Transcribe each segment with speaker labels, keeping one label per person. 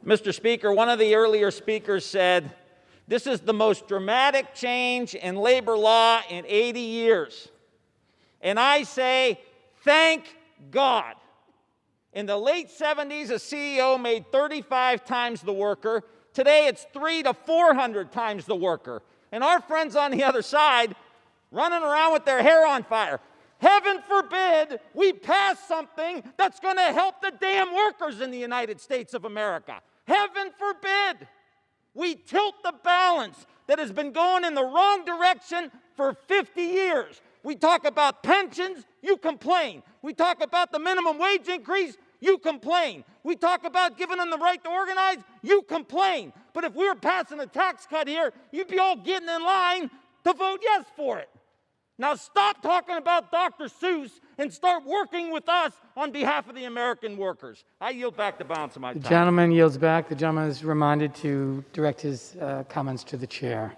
Speaker 1: Mr. Speaker, one of the earlier speakers said, this is the most dramatic change in labor law in 80 years. And I say, thank God. In the late 70s, a CEO made 35 times the worker. Today, it's 300 to 400 times the worker. And our friends on the other side running around with their hair on fire. Heaven forbid we pass something that's going to help the damn workers in the United States of America. Heaven forbid we tilt the balance that has been going in the wrong direction for 50 years. We talk about pensions, you complain. We talk about the minimum wage increase, you complain. We talk about giving them the right to organize, you complain. But if we were passing a tax cut here, you'd be all getting in line to vote yes for it. Now stop talking about Dr. Seuss and start working with us on behalf of the American workers. I yield back the balance of my time.
Speaker 2: The gentleman yields back. The gentleman is reminded to direct his comments to the chair.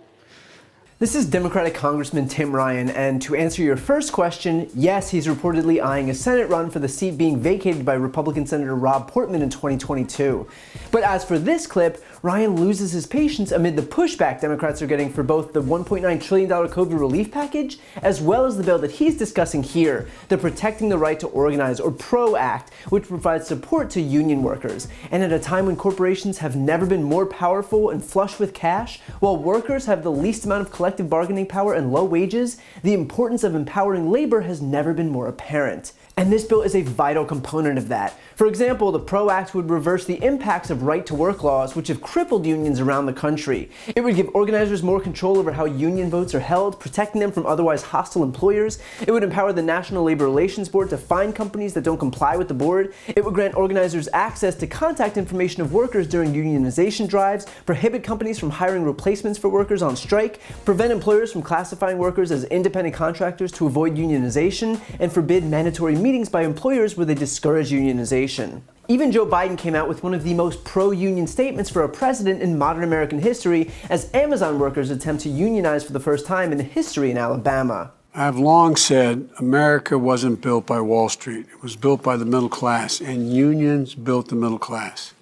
Speaker 3: This is Democratic Congressman Tim Ryan, and to answer your first question, yes, he's reportedly eyeing a Senate run for the seat being vacated by Republican Senator Rob Portman in 2022. But as for this clip, Ryan loses his patience amid the pushback Democrats are getting for both the $1.9 trillion COVID relief package, as well as the bill that he's discussing here, the Protecting the Right to Organize, or PRO Act, which provides support to union workers. And at a time when corporations have never been more powerful and flush with cash, while workers have the least amount of collective bargaining power and low wages, the importance of empowering labor has never been more apparent. And this bill is a vital component of that. For example, the PRO Act would reverse the impacts of right-to-work laws, which have crippled unions around the country. It would give organizers more control over how union votes are held, protecting them from otherwise hostile employers. It would empower the National Labor Relations Board to fine companies that don't comply with the board. It would grant organizers access to contact information of workers during unionization drives, prohibit companies from hiring replacements for workers on strike, prevent employers from classifying workers as independent contractors to avoid unionization, and forbid mandatory meetings by employers where they discourage unionization. Even Joe Biden came out with one of the most pro-union statements for a president in modern American history as Amazon workers attempt to unionize for the first time in history in Alabama.
Speaker 4: I've long said America wasn't built by Wall Street. It was built by the middle class, and unions built the middle class.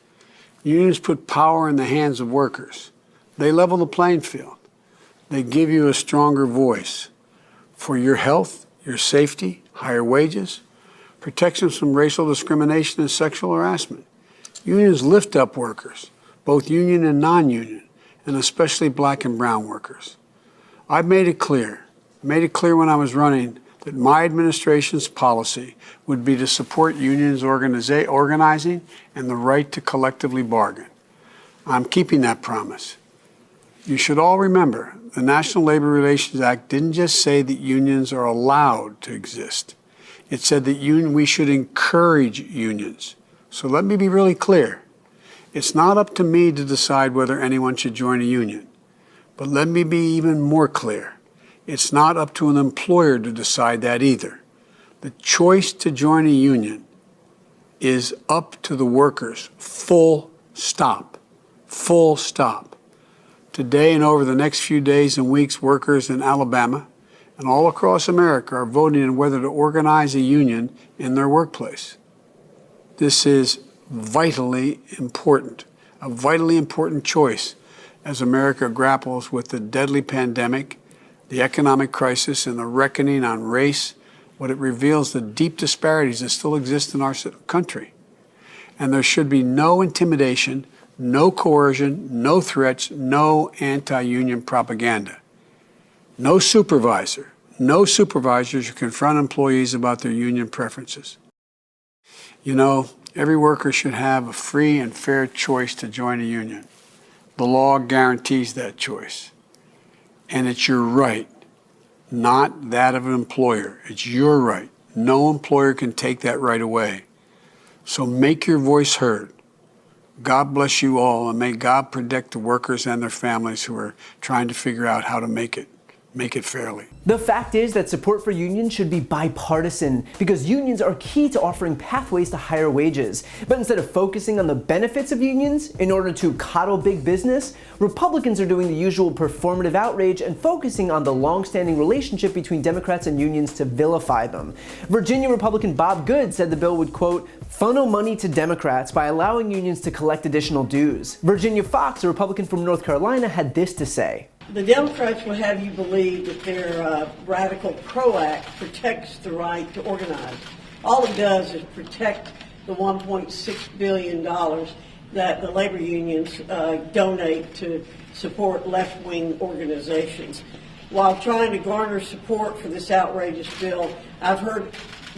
Speaker 4: Unions put power in the hands of workers. They level the playing field. They give you a stronger voice for your health, your safety, higher wages, protections from racial discrimination and sexual harassment. Unions lift up workers, both union and non-union, and especially black and brown workers. I've made it clear when I was running that my administration's policy would be to support unions organizing and the right to collectively bargain. I'm keeping that promise. You should all remember, the National Labor Relations Act didn't just say that unions are allowed to exist. It said that we should encourage unions. So let me be really clear. It's not up to me to decide whether anyone should join a union. But let me be even more clear. It's not up to an employer to decide that either. The choice to join a union is up to the workers. Full stop. Full stop. Today and over the next few days and weeks, workers in Alabama and all across America are voting on whether to organize a union in their workplace. This is vitally important, a vitally important choice as America grapples with the deadly pandemic, the economic crisis, and the reckoning on race. What it reveals the deep disparities that still exist in our country. And there should be no intimidation, no coercion, no threats, no anti-union propaganda. No supervisors should confront employees about their union preferences. You know, every worker should have a free and fair choice to join a union. The law guarantees that choice. And it's your right, not that of an employer. It's your right. No employer can take that right away. So make your voice heard. God bless you all, and may God protect the workers and their families who are trying to figure out how to make it. make it fairly.
Speaker 3: The fact is that support for unions should be bipartisan because unions are key to offering pathways to higher wages. But instead of focusing on the benefits of unions in order to coddle big business, Republicans are doing the usual performative outrage and focusing on the long-standing relationship between Democrats and unions to vilify them. Virginia Republican Bob Good said the bill would, quote, funnel money to Democrats by allowing unions to collect additional dues. Virginia Fox, a Republican from North Carolina, had this to say.
Speaker 5: The Democrats will have you believe that their radical PRO Act protects the right to organize. All it does is protect the $1.6 billion that the labor unions donate to support left-wing organizations. While trying to garner support for this outrageous bill, I've heard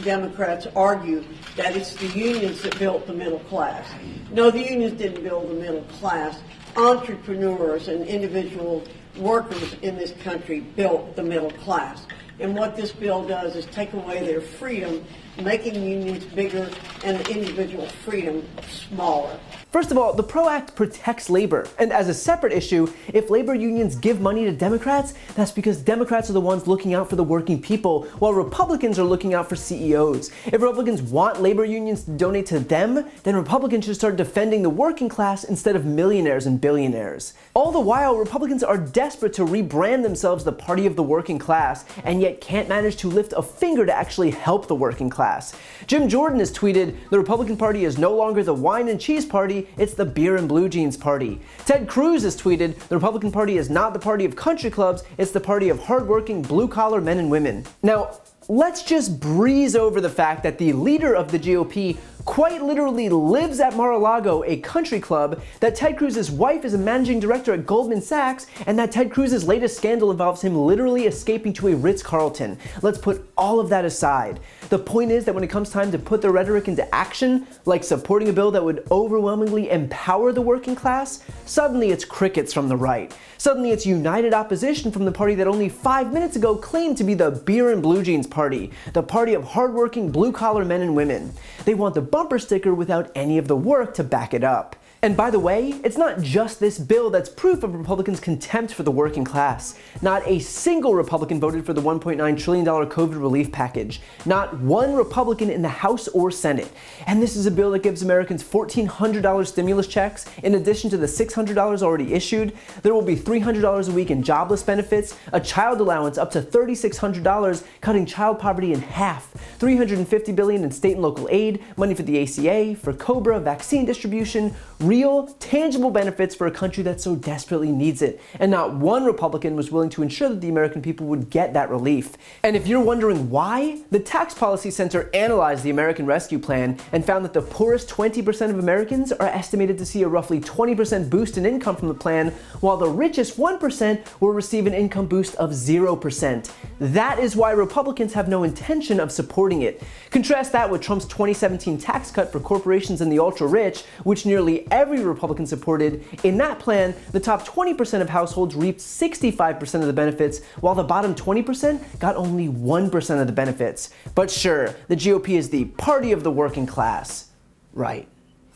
Speaker 5: Democrats argue that it's the unions that built the middle class. No, the unions didn't build the middle class. Entrepreneurs and individual workers in this country built the middle class. And what this bill does is take away their freedom, making unions bigger and the individual freedom smaller.
Speaker 3: First of all, the PRO Act protects labor. And as a separate issue, if labor unions give money to Democrats, that's because Democrats are the ones looking out for the working people, while Republicans are looking out for CEOs. If Republicans want labor unions to donate to them, then Republicans should start defending the working class instead of millionaires and billionaires. All the while, Republicans are desperate to rebrand themselves the party of the working class, and yet can't manage to lift a finger to actually help the working class. Jim Jordan has tweeted, the Republican Party is no longer the wine and cheese party, it's the beer and blue jeans party. Ted Cruz has tweeted, the Republican Party is not the party of country clubs, it's the party of hardworking blue-collar men and women. Now, let's just breeze over the fact that the leader of the GOP quite literally lives at Mar-a-Lago, a country club, that Ted Cruz's wife is a managing director at Goldman Sachs, and that Ted Cruz's latest scandal involves him literally escaping to a Ritz-Carlton. Let's put all of that aside. The point is that when it comes time to put their rhetoric into action, like supporting a bill that would overwhelmingly empower the working class, suddenly it's crickets from the right. Suddenly it's united opposition from the party that only 5 minutes ago claimed to be the beer and blue jeans party, the party of hardworking blue-collar men and women. They want the bumper sticker without any of the work to back it up. And by the way, it's not just this bill that's proof of Republicans' contempt for the working class. Not a single Republican voted for the $1.9 trillion COVID relief package. Not one Republican in the House or Senate. And this is a bill that gives Americans $1,400 stimulus checks in addition to the $600 already issued. There will be $300 a week in jobless benefits, a child allowance up to $3,600, cutting child poverty in half, $350 billion in state and local aid, money for the ACA, for COBRA, vaccine distribution, real, tangible benefits for a country that so desperately needs it. And not one Republican was willing to ensure that the American people would get that relief. And if you're wondering why, the Tax Policy Center analyzed the American Rescue Plan and found that the poorest 20% of Americans are estimated to see a roughly 20% boost in income from the plan, while the richest 1% will receive an income boost of 0%. That is why Republicans have no intention of supporting it. Contrast that with Trump's 2017 tax cut for corporations and the ultra-rich, which nearly every Republican supported. In that plan, the top 20% of households reaped 65% of the benefits, while the bottom 20% got only 1% of the benefits. But sure, the GOP is the party of the working class. Right.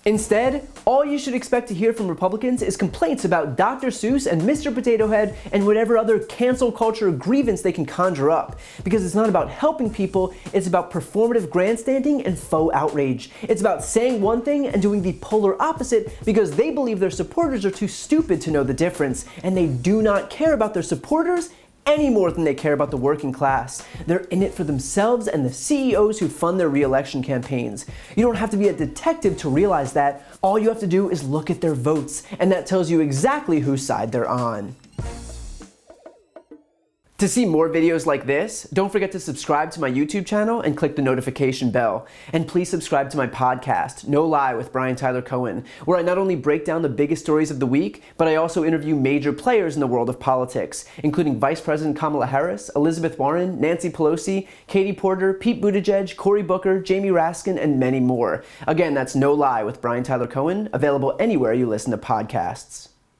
Speaker 3: Instead, all you should expect to hear from Republicans is complaints about Dr. Seuss and Mr. Potato Head and whatever other cancel culture grievance they can conjure up. Because it's not about helping people, it's about performative grandstanding and faux outrage. It's about saying one thing and doing the polar opposite because they believe their supporters are too stupid to know the difference, and they do not care about their supporters any more than they care about the working class. They're in it for themselves and the CEOs who fund their re-election campaigns. You don't have to be a detective to realize that. All you have to do is look at their votes, and that tells you exactly whose side they're on. To see more videos like this, don't forget to subscribe to my YouTube channel and click the notification bell. And please subscribe to my podcast, No Lie with Brian Tyler Cohen, where I not only break down the biggest stories of the week, but I also interview major players in the world of politics, including Vice President Kamala Harris, Elizabeth Warren, Nancy Pelosi, Katie Porter, Pete Buttigieg, Cory Booker, Jamie Raskin, and many more. Again, that's No Lie with Brian Tyler Cohen, available anywhere you listen to podcasts.